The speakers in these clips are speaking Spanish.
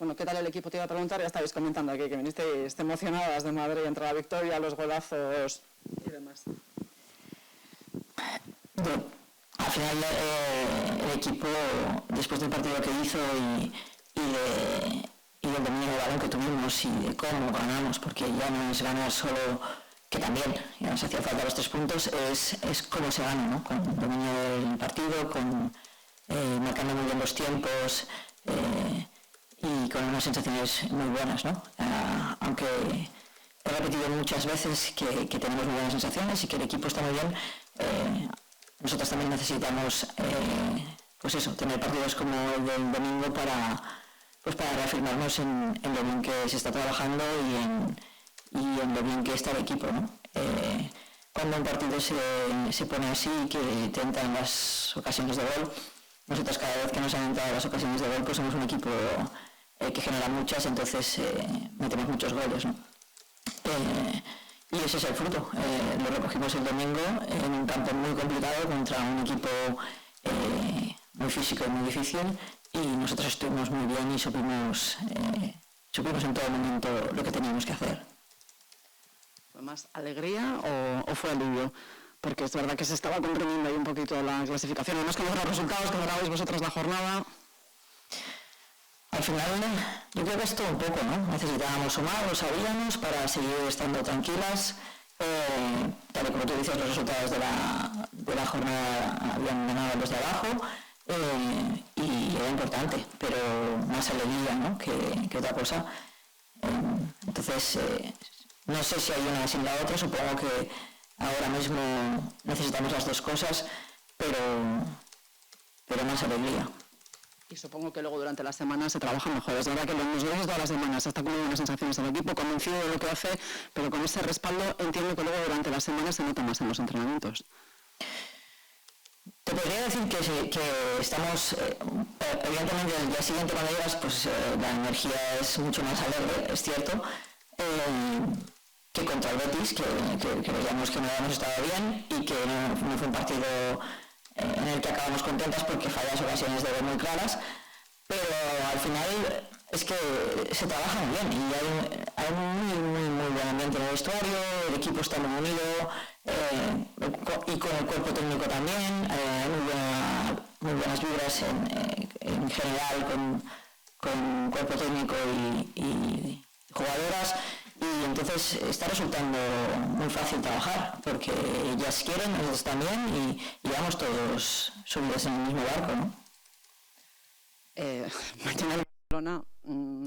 Bueno, ¿qué tal el equipo? Te iba a preguntar, ya estabais comentando aquí que vinisteis emocionadas de Madrid entre la victoria, los golazos y demás. Bueno, al final el equipo, después del partido que hizo y del dominio de balón que tuvimos y de cómo ganamos, porque ya no es ganar solo, que también ya nos hacía falta los 3 puntos, es cómo se gana, ¿no? Con dominio del partido, con marcando muy bien los tiempos y con unas sensaciones muy buenas, ¿no? Aunque he repetido muchas veces que tenemos muy buenas sensaciones y que el equipo está muy bien, nosotros también necesitamos pues eso, tener partidos como el del domingo para reafirmarnos en lo bien que se está trabajando y en lo bien que está el equipo, ¿no? Cuando un partido se pone así, que te entran las ocasiones de gol, nosotros cada vez que nos han entrado las ocasiones de gol, pues somos un equipo que genera muchas, entonces metemos muchos goles, ¿no? Y ese es el fruto. Lo recogimos el domingo en un campo muy complicado contra un equipo muy físico y muy difícil, y nosotros estuvimos muy bien y supimos en todo momento lo que teníamos que hacer. ¿Fue más alegría o fue alivio? Porque es verdad que se estaba comprimiendo ahí un poquito la clasificación. Además, con los resultados que grabáis vosotras la jornada. Al final, yo creo que es todo un poco, ¿no? Necesitábamos sumar, lo sabíamos, para seguir estando tranquilas. Tal y como tú dices, los resultados de la jornada habían ganado los de abajo y era importante, pero más alegría, ¿no? que otra cosa. Entonces, no sé si hay una sin la otra, supongo que ahora mismo necesitamos las 2 cosas, pero más alegría. Y supongo que luego durante la semana se trabaja mejor. Es verdad que los goles todas las semanas se está acumulando unas sensaciones del equipo, convencido de lo que hace, pero con ese respaldo entiendo que luego durante la semana se nota más en los entrenamientos. Te podría decir que estamos, evidentemente el día siguiente cuando llegas, pues la energía es mucho más alegre, es cierto, que contra el Betis, que veíamos que no habíamos estado bien y que no fue un partido en el que acabamos contentas porque fallas ocasiones de gol muy claras, pero al final es que se trabaja muy bien y hay muy buen ambiente en el vestuario, el equipo está muy unido y con el cuerpo técnico también, muy buenas vibras en general con cuerpo técnico y jugadoras, y entonces está resultando muy fácil trabajar porque ellas quieren, nosotros también, y vamos todos subidos en el mismo barco, ¿no? Mañana en Barcelona,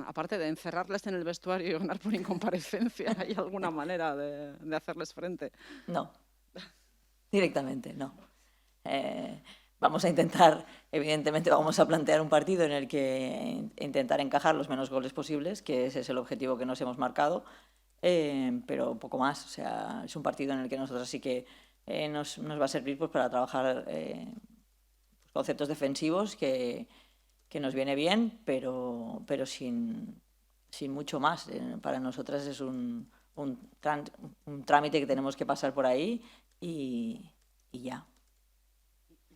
aparte de encerrarles en el vestuario y ganar por incomparecencia, ¿hay alguna manera de hacerles frente? No, directamente no. Vamos a intentar, evidentemente vamos a plantear un partido en el que intentar encajar los menos goles posibles, que ese es el objetivo que nos hemos marcado, pero poco más. O sea, es un partido en el que nosotros sí que nos va a servir pues, para trabajar conceptos defensivos que nos viene bien, pero sin mucho más. Para nosotras es un trámite que tenemos que pasar por ahí y ya.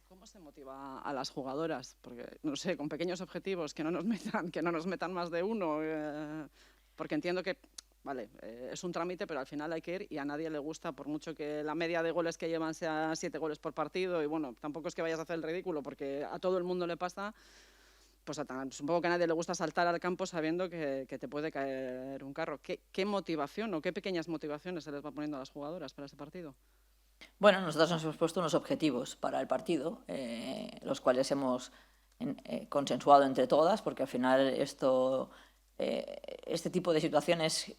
¿Cómo se motiva a las jugadoras? Porque, no sé, con pequeños objetivos, que no nos metan más de uno, porque entiendo que, vale, es un trámite, pero al final hay que ir y a nadie le gusta, por mucho que la media de goles que llevan sea 7 goles por partido, y bueno, tampoco es que vayas a hacer el ridículo, porque a todo el mundo le pasa, pues supongo que a nadie le gusta saltar al campo sabiendo que te puede caer un carro. ¿Qué motivación o qué pequeñas motivaciones se les va poniendo a las jugadoras para ese partido? Bueno, nosotros nos hemos puesto unos objetivos para el partido, los cuales hemos consensuado entre todas, porque al final este tipo de situaciones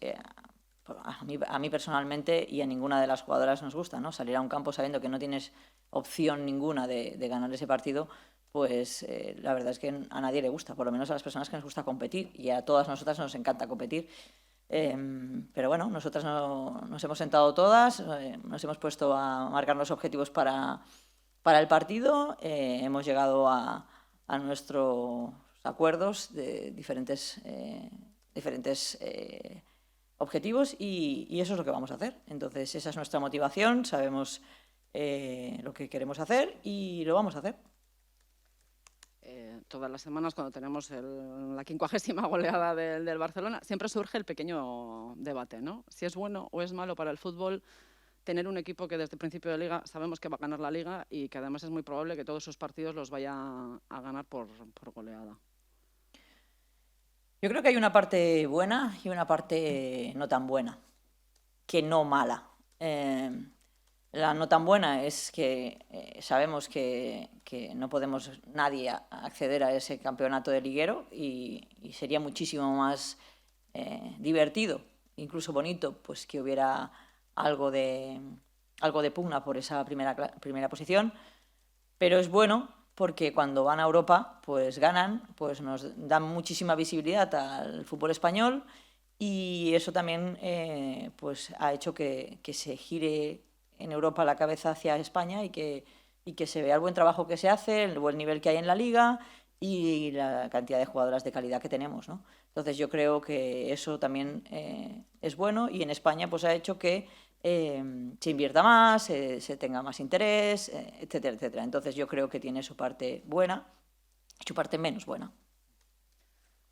a mí personalmente y a ninguna de las jugadoras nos gusta, ¿no? Salir a un campo sabiendo que no tienes opción ninguna de ganar ese partido, pues la verdad es que a nadie le gusta, por lo menos a las personas que nos gusta competir, y a todas nosotras nos encanta competir. Pero bueno, nosotras nos hemos sentado todas, nos hemos puesto a marcar los objetivos para el partido, hemos llegado a nuestros acuerdos de diferentes objetivos y eso es lo que vamos a hacer. Entonces esa es nuestra motivación, sabemos lo que queremos hacer y lo vamos a hacer. todas las semanas cuando tenemos la 50ª goleada del Barcelona, siempre surge el pequeño debate, ¿no? Si es bueno o es malo para el fútbol tener un equipo que desde el principio de liga sabemos que va a ganar la liga y que además es muy probable que todos sus partidos los vaya a ganar por goleada. Yo creo que hay una parte buena y una parte no tan buena, que no mala. La no tan buena es que sabemos que no podemos nadie acceder a ese campeonato de liguero y sería muchísimo más divertido, incluso bonito, pues que hubiera algo de pugna por esa primera posición, pero es bueno porque cuando van a Europa pues ganan, pues nos dan muchísima visibilidad al fútbol español y eso también pues ha hecho que se gire en Europa la cabeza hacia España y que se vea el buen trabajo que se hace, el buen nivel que hay en la liga y la cantidad de jugadoras de calidad que tenemos, ¿no? Entonces yo creo que eso también es bueno y en España pues ha hecho que se invierta más, se tenga más interés, etcétera, etcétera. Entonces yo creo que tiene su parte buena y su parte menos buena.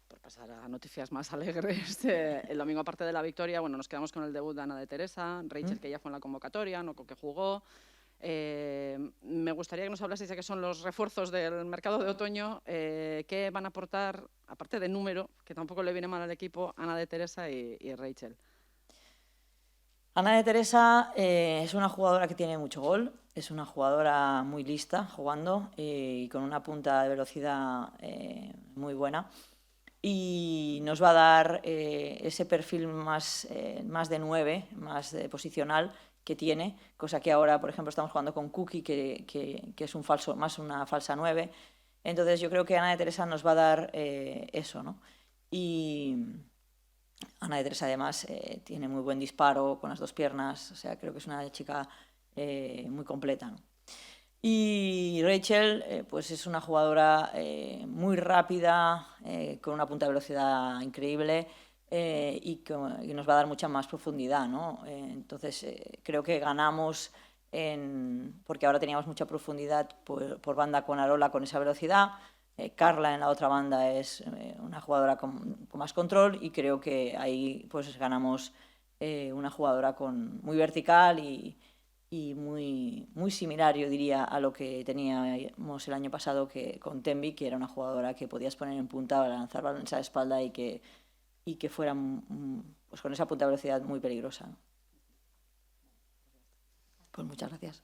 Por pasar a noticias más alegres, el domingo aparte de la victoria, bueno, nos quedamos con el debut de Ana de Teresa, Rachel que ya fue en la convocatoria, Noco que jugó. Me gustaría que nos hablaseis de qué son los refuerzos del mercado de otoño, qué van a aportar, aparte de número, que tampoco le viene mal al equipo, Ana de Teresa y Rachel. Ana de Teresa es una jugadora que tiene mucho gol, es una jugadora muy lista jugando y con una punta de velocidad muy buena y nos va a dar ese perfil más de 9, más posicional que tiene, cosa que ahora, por ejemplo, estamos jugando con Cookie, que es más una falsa 9. Entonces yo creo que Ana de Teresa nos va a dar eso, ¿no? Y Ana de Teresa además tiene muy buen disparo con las dos piernas, o sea, creo que es una chica muy completa, ¿no? Y Rachel pues es una jugadora muy rápida, con una punta de velocidad increíble y que nos va a dar mucha más profundidad, ¿no? Entonces creo que ganamos porque ahora teníamos mucha profundidad por banda con Arola con esa velocidad. Carla en la otra banda es una jugadora con más control y creo que ahí pues ganamos una jugadora muy vertical y muy, muy similar, yo diría, a lo que teníamos el año pasado con Tembi, que era una jugadora que podías poner en punta para lanzar balones a la espalda y que fuera pues con esa punta de velocidad muy peligrosa. Pues muchas gracias.